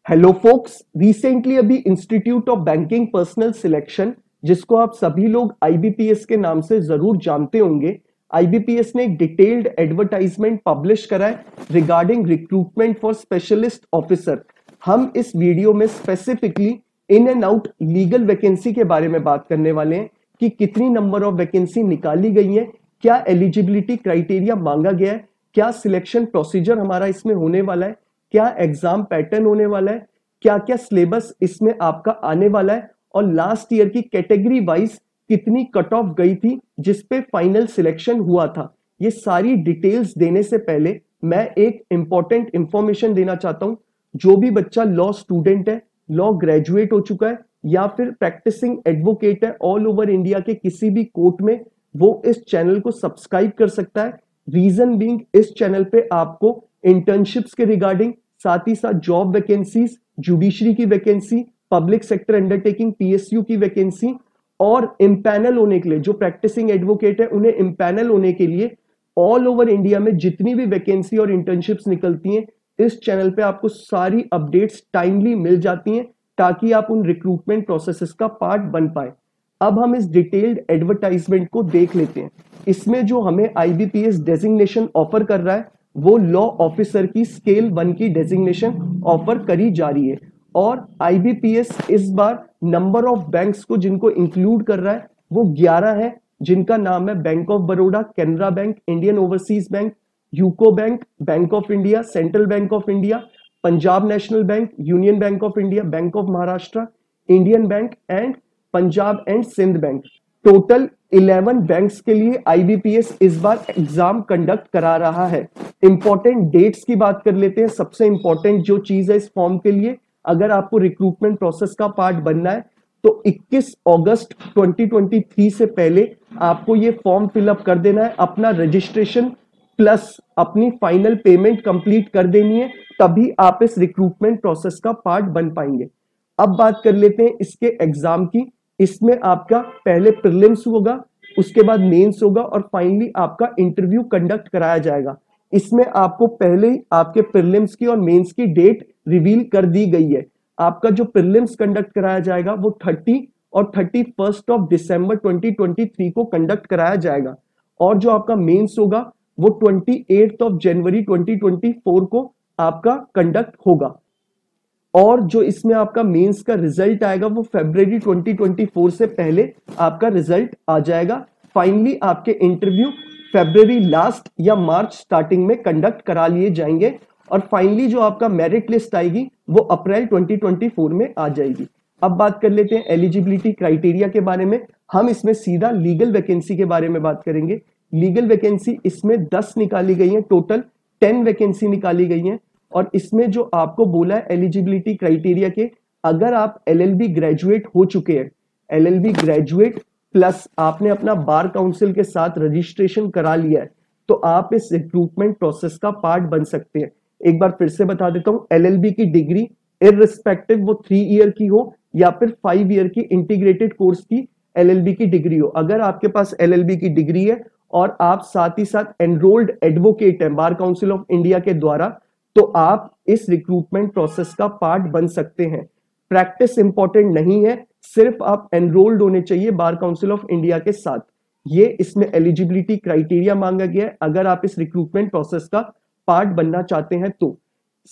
Hello focus, recently अभी institute of banking personal selection, जिसको आप सभी लोग आईबीपीएस के नाम से जरूर जानते होंगे, आईबीपीएस ने एक डिटेल्ड एडवर्टाइजमेंट पब्लिश करा है regarding recruitment for specialist officer. हम इस वीडियो में specifically in and out legal vacancy के बारे में बात करने वाले हैं कि कितनी नंबर ऑफ वैकेंसी निकाली गई है, क्या एलिजिबिलिटी क्राइटेरिया मांगा गया है, क्या सिलेक्शन प्रोसीजर हमारा इसमें होने वाला है, क्या एग्जाम पैटर्न होने वाला है, क्या क्या सिलेबस इसमें आपका आने वाला है, और लास्ट ईयर की कैटेगरी वाइज कितनी कट ऑफ गई थी जिसपे फाइनल सिलेक्शन हुआ था। ये सारी डिटेल्स देने से पहले मैं एक इंपॉर्टेंट इंफॉर्मेशन देना चाहता हूं। जो भी बच्चा लॉ स्टूडेंट है, लॉ ग्रेजुएट हो चुका है या फिर प्रैक्टिसिंग एडवोकेट है ऑल ओवर इंडिया के किसी भी कोर्ट में, वो इस चैनल को सब्सक्राइब कर सकता है। रीजन बीइंग, इस चैनल पे आपको इंटर्नशिप्स के रिगार्डिंग, साथ ही साथ जॉब वैकेंसीज, जुडिशरी की vacancy, public sector undertaking PSU की वैकेंसी, और इम्पैनल होने के लिए जो प्रैक्टिसिंग एडवोकेट है उन्हें इम्पैनल होने के लिए ऑल ओवर इंडिया में जितनी भी वैकेंसी और इंटर्नशिप्स निकलती हैं, इस चैनल पे आपको सारी अपडेट्स टाइमली मिल जाती हैं ताकि आप उन रिक्रूटमेंट प्रोसेसेस का पार्ट बन पाए। अब हम इस डिटेल्ड एडवर्टाइजमेंट को देख लेते हैं। इसमें जो हमें आईबीपीएस डेजिग्नेशन ऑफर कर रहा है वो लॉ ऑफिसर की स्केल 1 की डेजिग्नेशन ऑफर करी जा रही है, और आईबीपीएस इस बार नंबर ऑफ बैंक्स को जिनको इंक्लूड कर रहा है वो 11 है, जिनका नाम है Bank of Baroda, Canara Bank, Indian Overseas Bank, UCO Bank, Bank of India, Central Bank of India, Punjab National Bank, Union Bank of India, Bank of Maharashtra, Indian Bank and Punjab and Sindh Bank. Total 11 banks के लिए आईबीपीएस इस बार exam conduct करा रहा है। Important dates की बात कर लेते हैं। सबसे इंपॉर्टेंट जो चीज है इस फॉर्म के लिए, अगर आपको रिक्रूटमेंट प्रोसेस का पार्ट बनना है तो 21 अगस्त 2023 से पहले आपको ये फॉर्म फिलअप कर देना है, अपना रजिस्ट्रेशन प्लस अपनी फाइनल पेमेंट कंप्लीट कर देनी है, तभी आप इस रिक्रूटमेंट प्रोसेस का पार्ट बन पाएंगे। अब बात कर लेते हैं इसके एग्जाम की। इसमें आपका पहले प्रीलिम्स होगा, उसके बाद मेंस होगा और फाइनली आपका इंटरव्यू कंडक्ट कराया जाएगा। इसमें आपको पहले ही आपके प्रीलिम्स की और मेंस की डेट रिवील कर दी गई है। आपका जो प्रीलिम्स कंडक्ट कराया जाएगा वो 30 और 31 ऑफ दिसंबर 2023 को कंडक्ट कराया जाएगा, और जो आपका मेंस होगा वो 28 ऑफ जनवरी 2024 को आपका कंडक्ट होगा, और जो इसमें आपका मेंस का रिजल्ट आएगा वो फरवरी 2024 से पहले आपका रिजल्ट आ जाएगा। फाइनली आपके इंटरव्यू फरवरी लास्ट या मार्च स्टार्टिंग में कंडक्ट करा लिए जाएंगे, और फाइनली जो आपका मेरिट लिस्ट आएगी वो अप्रैल 2024 में आ जाएगी। अब बात कर लेते हैं एलिजिबिलिटी क्राइटेरिया के बारे में। हम इसमें सीधा लीगल वैकेंसी के बारे में बात करेंगे। लीगल वैकेंसी इसमें 10 निकाली गई है, टोटल 10 वैकेंसी निकाली गई है, और इसमें जो आपको बोला है एलिजिबिलिटी क्राइटेरिया के, अगर आप एलएलबी ग्रेजुएट हो चुके हैं, एलएलबी ग्रेजुएट प्लस आपने अपना बार काउंसिल के साथ रजिस्ट्रेशन करा लिया है, तो आप इस रिक्रूटमेंट प्रोसेस का पार्ट बन सकते हैं। एक बार फिर से बता देता हूं, एलएलबी की डिग्री इररिस्पेक्टिव वो 3 ईयर की हो या फिर 5 ईयर की इंटीग्रेटेड कोर्स की एलएलबी की डिग्री हो, अगर आपके पास एलएलबी की डिग्री है और आप साथ ही साथ एनरोल्ड एडवोकेट हैं बार काउंसिल ऑफ इंडिया के द्वारा, तो आप इस रिक्रूटमेंट प्रोसेस का पार्ट बन सकते हैं। प्रैक्टिस इंपॉर्टेंट नहीं है, सिर्फ आप एनरोल्ड होने चाहिए बार काउंसिल ऑफ इंडिया के साथ। ये इसमें एलिजिबिलिटी क्राइटेरिया मांगा गया है अगर आप इस रिक्रूटमेंट प्रोसेस का पार्ट बनना चाहते हैं तो।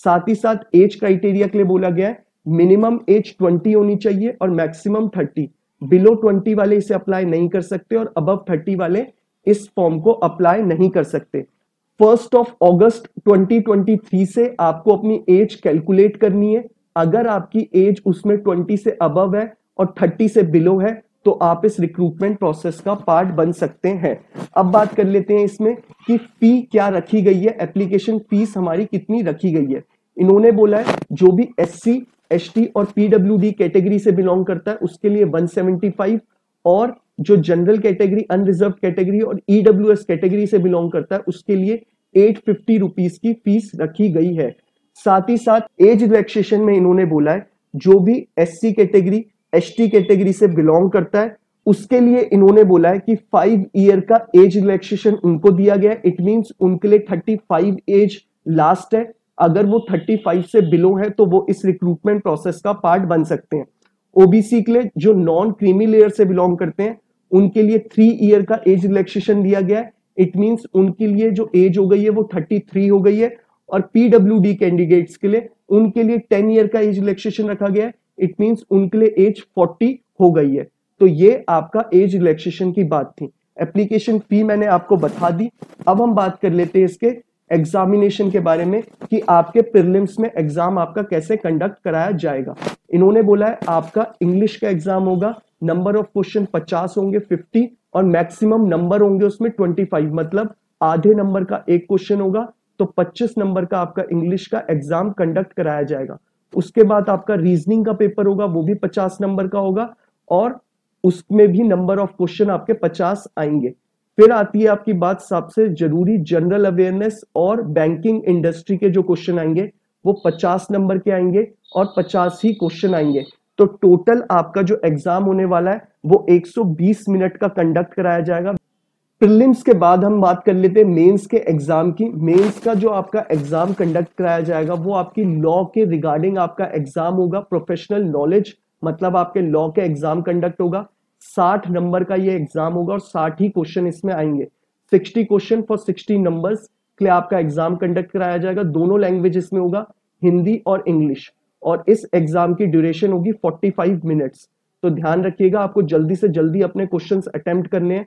साथ ही साथ एज क्राइटेरिया के लिए बोला गया है मिनिमम एज 20 होनी चाहिए और मैक्सिमम 30। बिलो 20 वाले इसे अप्लाई नहीं कर सकते और अबव 30 वाले इस फॉर्म को अप्लाई नहीं कर सकते। 1 अगस्त 2023 से आपको अपनी एज कैलकुलेट करनी है। अगर आपकी एज उसमें 20 से अबव है और 30 से बिलो है तो आप इस रिक्रूटमेंट प्रोसेस का पार्ट बन सकते हैं। अब बात कर लेते हैं इसमें कि फी क्या रखी गई है, एप्लीकेशन फीस हमारी कितनी रखी गई है। इन्होंने बोला है जो भी एससी, एसटी और पीडब्ल्यूडी कैटेगरी से बिलोंग करता है उसके लिए 175, और जो जनरल कैटेगरी, अनरिजर्व कैटेगरी और ईडब्ल्यूएस कैटेगरी से बिलोंग करता है उसके लिए 850 रुपीज की फीस रखी गई है। साथ ही साथ एज रिलैक्सेशन में इन्होंने बोला है जो भी एससी कैटेगरी, एसटी कैटेगरी से बिलोंग करता है उसके लिए इन्होंने बोला है कि 5 ईयर का एज रिलैक्सेशन उनको दिया गया है। इट मींस उनके लिए 35 एज लास्ट है, अगर वो 35 से बिलो है तो वो इस रिक्रूटमेंट प्रोसेस का पार्ट बन सकते हैं। ओबीसी के लिए जो नॉन क्रीमी लेयर से बिलोंग करते हैं उनके लिए 3 ईयर का एज रिलैक्सेशन दिया गया है। इट मींस उनके लिए जो एज हो गई है वो 33 हो गई है। और पीडब्ल्यूडी कैंडिडेट्स के लिए उनके लिए 10 ईयर का एज रिलैक्सेशन रखा गया है। इट मींस उनके लिए एज 40 हो गई है। तो ये आपका एज रिलैक्सेशन की बात थी। एप्लीकेशन फी मैंने आपको बता दी। अब हम बात कर लेते हैं इसके एग्जामिनेशन के बारे में कि आपके प्रीलिम्स में एग्जाम आपका कैसे कंडक्ट कराया जाएगा। इन्होंने बोला है आपका इंग्लिश का एग्जाम होगा, नंबर ऑफ क्वेश्चन 50 होंगे, 50, और मैक्सिमम नंबर होंगे उसमें 25, मतलब आधे नंबर का एक क्वेश्चन होगा। तो 25 नंबर का आपका इंग्लिश का एग्जाम कंडक्ट कराया जाएगा। उसके बाद आपका रीजनिंग का पेपर होगा, वो भी 50 नंबर का होगा, और उसमें भी नंबर ऑफ क्वेश्चन आपके 50 आएंगे। फिर आती है आपकी बात सबसे जरूरी, जनरल अवेयरनेस और बैंकिंग इंडस्ट्री के जो क्वेश्चन आएंगे वो 50 नंबर के आएंगे और 50 ही क्वेश्चन आएंगे। तो टोटल आपका जो एग्जाम होने वाला है वो 120 मिनट का कंडक्ट कराया जाएगा। प्रीलिम्स के बाद हम बात कर लेते हैं मेंस के एग्जाम की। मेंस का जो आपका एग्जाम कंडक्ट कराया जाएगा वो आपकी लॉ के रिगार्डिंग आपका एग्जाम होगा, प्रोफेशनल नॉलेज, मतलब आपके लॉ के एग्जाम कंडक्ट होगा। 60 नंबर का ये एग्जाम होगा और 60 ही क्वेश्चन इसमें आएंगे। 60 क्वेश्चन फॉर 60 नंबर्स के लिए आपका एग्जाम कंडक्ट कराया जाएगा। दोनों लैंग्वेजेस में होगा, हिंदी और इंग्लिश, और इस एग्जाम की ड्यूरेशन होगी 45 मिनट्स। तो ध्यान रखिएगा, आपको जल्दी से जल्दी अपने क्वेश्चंस अटेम्प्ट करने हैं,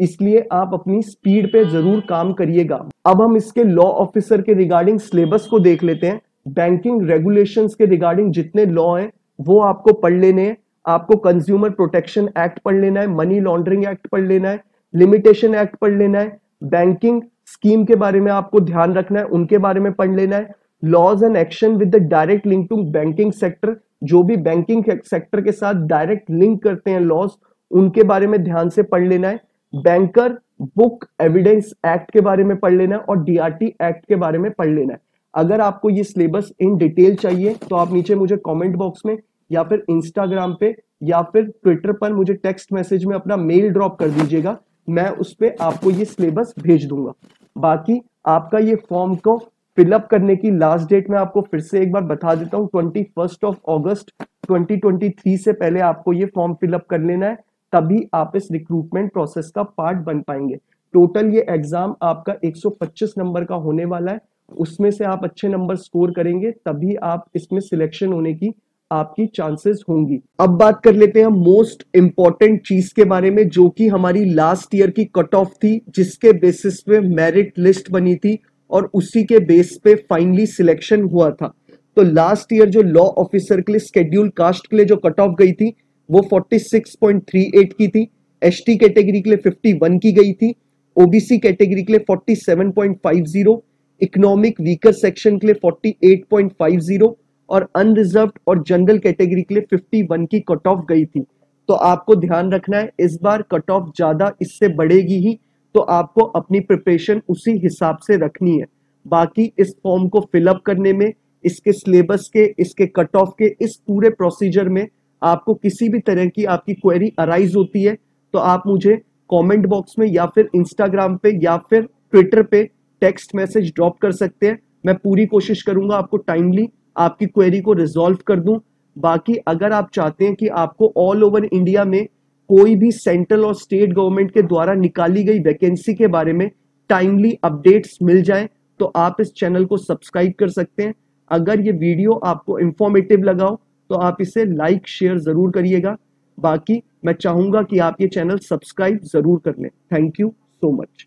इसलिए आप अपनी स्पीड पे जरूर काम करिएगा। अब हम इसके लॉ ऑफिसर के रिगार्डिंग सिलेबस को देख लेते हैं। बैंकिंग रेगुलेशंस के रिगार्डिंग जितने लॉ हैं वो आपको पढ़ लेने हैं। आपको कंज्यूमर प्रोटेक्शन एक्ट पढ़ लेना है, मनी लॉन्ड्रिंग एक्ट पढ़ लेना है, लिमिटेशन एक्ट पढ़ लेना है, बैंकिंग स्कीम के बारे में आपको ध्यान रखना है, उनके बारे में पढ़ लेना है। Laws and action with the direct link to banking sector, जो भी बैंकिंग सेक्टर के साथ डायरेक्ट लिंक करते हैं लॉज, उनके बारे में ध्यान से पढ़ लेना है। बैंकर बुक एविडेंस एक्ट के बारे में पढ़ लेना है और डीआरटी एक्ट के बारे में पढ़ लेना है। अगर आपको ये सिलेबस इन डिटेल चाहिए तो आप नीचे मुझे कमेंट बॉक्स में या फिर इंस्टाग्राम पे या फिर ट्विटर पर मुझे टेक्स्ट मैसेज में अपना मेल ड्रॉप कर दीजिएगा, मैं उस पे आपको ये सिलेबस भेज दूंगा। बाकी आपका ये फॉर्म को फिलअप करने की लास्ट डेट मैं आपको फिर से एक बार बता देता हूँ, 21 अगस्त 2023 से पहले आपको ये फॉर्म फिलअप कर लेना है, तभी आप इस रिक्रूटमेंट प्रोसेस का पार्ट बन पाएंगे। टोटल ये एग्जाम आपका 125 नंबर का होने वाला है, उसमें से आप अच्छे नंबर स्कोर करेंगे तभी आप इसमें सिलेक्शन होने की आपकी चांसेस होंगी। अब बात कर लेते हैं मोस्ट इंपॉर्टेंट चीज के बारे में, जो कि हमारी लास्ट ईयर की कट ऑफ थी, जिसके बेसिस पे मेरिट लिस्ट बनी थी और उसी के बेस पे फाइनली सिलेक्शन हुआ था। तो लास्ट ईयर जो लॉ ऑफिसर के लिए शेड्यूल कास्ट के लिए जो कट ऑफ गई थी वो 46.38 की थी, एसटी कैटेगरी के लिए 51 की गई थी, ओबीसी कैटेगरी के लिए 47.50, इकोनॉमिक वीकर सेक्शन के लिए 48.50 और अनरिजर्व्ड और जनरल कैटेगरी के लिए 51 की कट ऑफ गई थी। तो आपको ध्यान रखना है, इस बार कट ऑफ ज्यादा इससे बढ़ेगी ही, तो आपको अपनी प्रिपरेशन उसी हिसाब से रखनी है। बाकी इस फॉर्म को फिलअप करने में, इसके सिलेबस के, इसके कट ऑफ के, इस पूरे प्रोसीजर में आपको किसी भी तरह की आपकी क्वेरी अराइज होती है तो आप मुझे कमेंट बॉक्स में या फिर इंस्टाग्राम पे या फिर ट्विटर पे टेक्स्ट मैसेज ड्रॉप कर सकते हैं। मैं पूरी कोशिश करूंगा आपको टाइमली आपकी क्वेरी को रिजॉल्व कर दूं। बाकी अगर आप चाहते हैं कि आपको ऑल ओवर इंडिया में कोई भी सेंट्रल और स्टेट गवर्नमेंट के द्वारा निकाली गई वैकेंसी के बारे में टाइमली अपडेट्स मिल जाए तो आप इस चैनल को सब्सक्राइब कर सकते हैं। अगर ये वीडियो आपको इंफॉर्मेटिव लगा हो तो आप इसे लाइक शेयर जरूर करिएगा। बाकी मैं चाहूंगा कि आप ये चैनल सब्सक्राइब जरूर कर लें। Thank you so much.